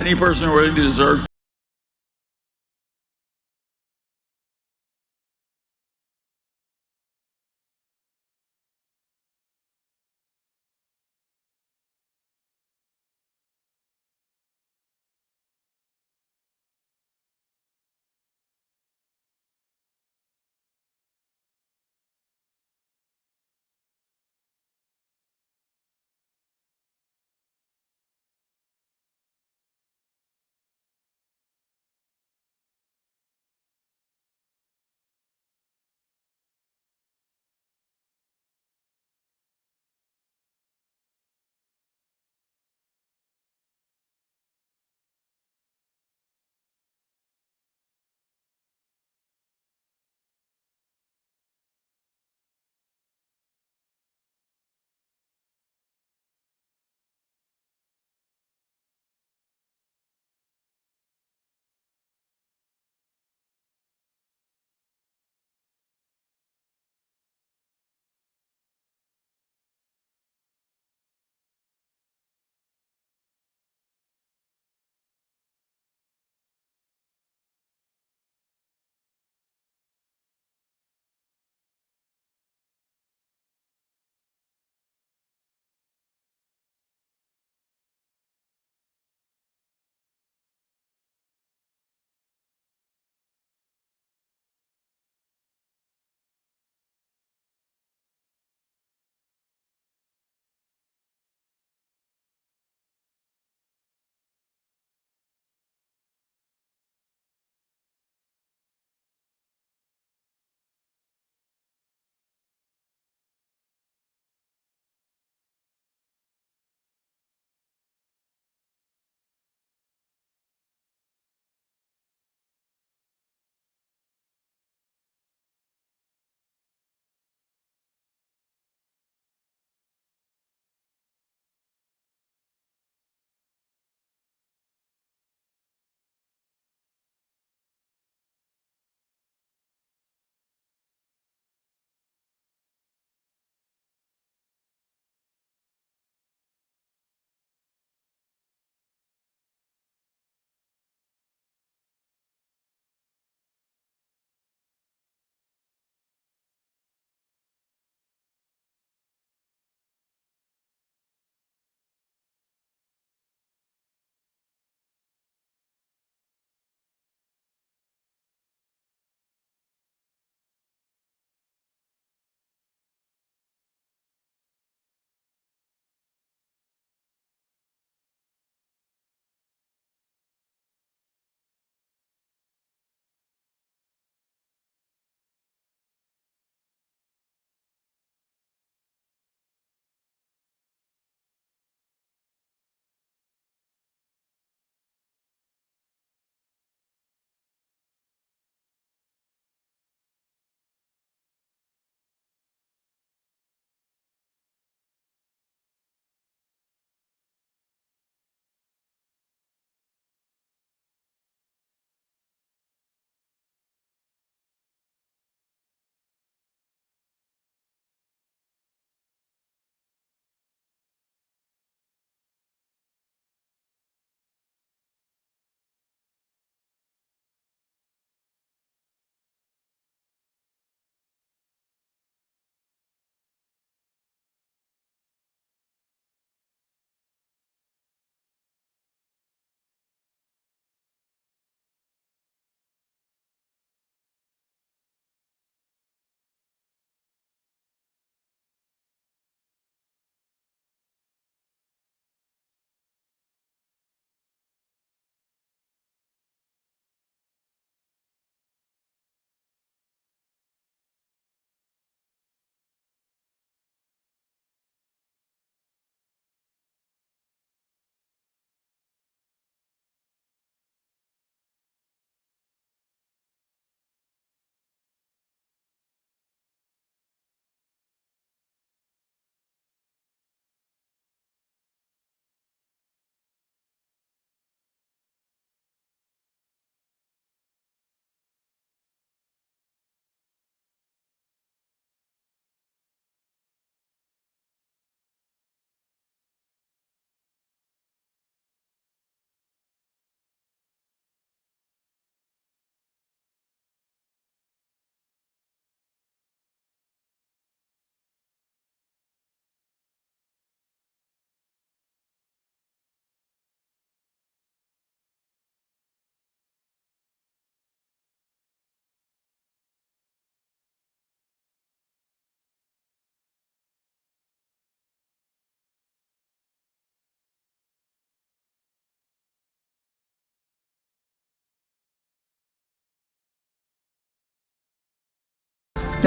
Any person willing to desert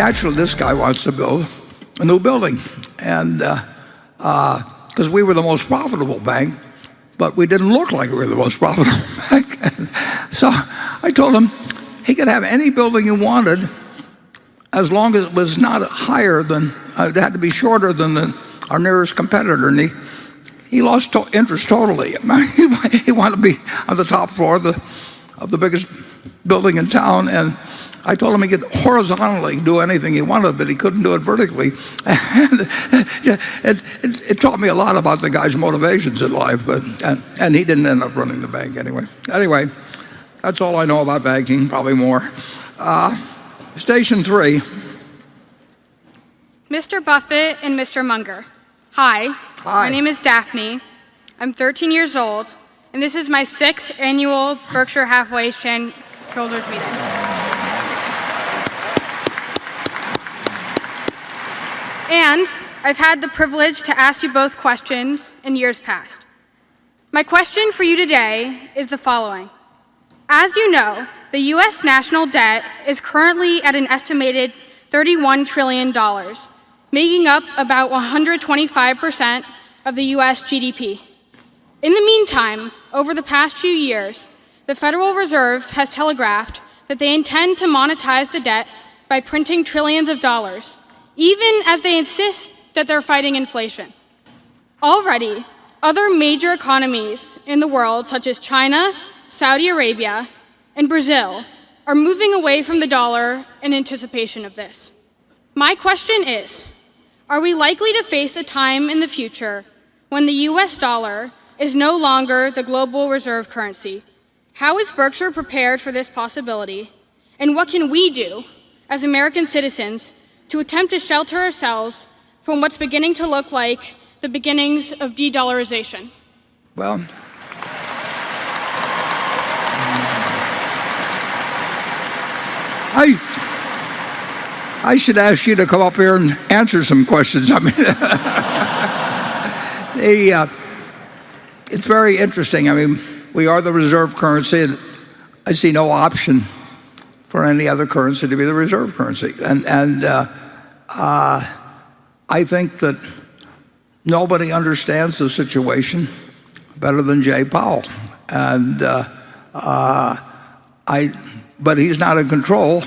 naturally, this guy wants to build a new building, and because we were the most profitable bank, but we didn't look like we were the most profitable bank. So I told him he could have any building he wanted as long as it was not higher than, it had to be shorter than our nearest competitor. And he lost interest totally. He wanted to be on the top floor of the biggest building in town, and I told him he could horizontally do anything he wanted, but he couldn't do it vertically. And it taught me a lot about the guy's motivations in life, and he didn't end up running the bank anyway. Anyway, that's all I know about banking, probably more. Station 3. Mr. Buffett and Mr. Munger. Hi. Hi. My name is Daphne. I'm 13 years old, and this is my 6th annual Berkshire Hathaway shareholders meeting. And I've had the privilege to ask you both questions in years past. My question for you today is the following. As you know, the U.S. national debt is currently at an estimated $31 trillion, making up about 125% of the U.S. GDP. In the meantime, over the past few years, the Federal Reserve has telegraphed that they intend to monetize the debt by printing trillions of dollars, even as they insist that they're fighting inflation. Already, other major economies in the world, such as China, Saudi Arabia, and Brazil, are moving away from the dollar in anticipation of this. My question is, are we likely to face a time in the future when the US dollar is no longer the global reserve currency? How is Berkshire prepared for this possibility? And what can we do as American citizens to attempt to shelter ourselves from what's beginning to look like the beginnings of de-dollarization? Well, I should ask you to come up here and answer some questions. I mean, it's very interesting. I mean, we are the reserve currency. I see no option for any other currency to be the reserve currency. And I think that nobody understands the situation better than Jay Powell. But he's not in control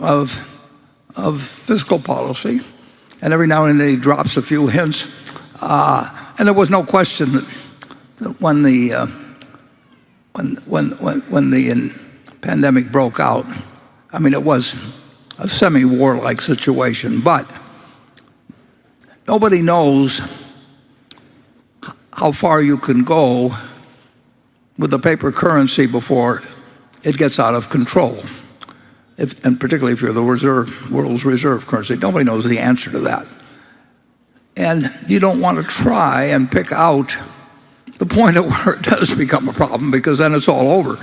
of fiscal policy, and every now and then he drops a few hints. And there was no question that when the pandemic broke out, I mean, it was a semi-warlike situation, but nobody knows how far you can go with the paper currency before it gets out of control. And particularly if you're the world's reserve currency, nobody knows the answer to that. And you don't want to try and pick out the point at where it does become a problem, because then it's all over.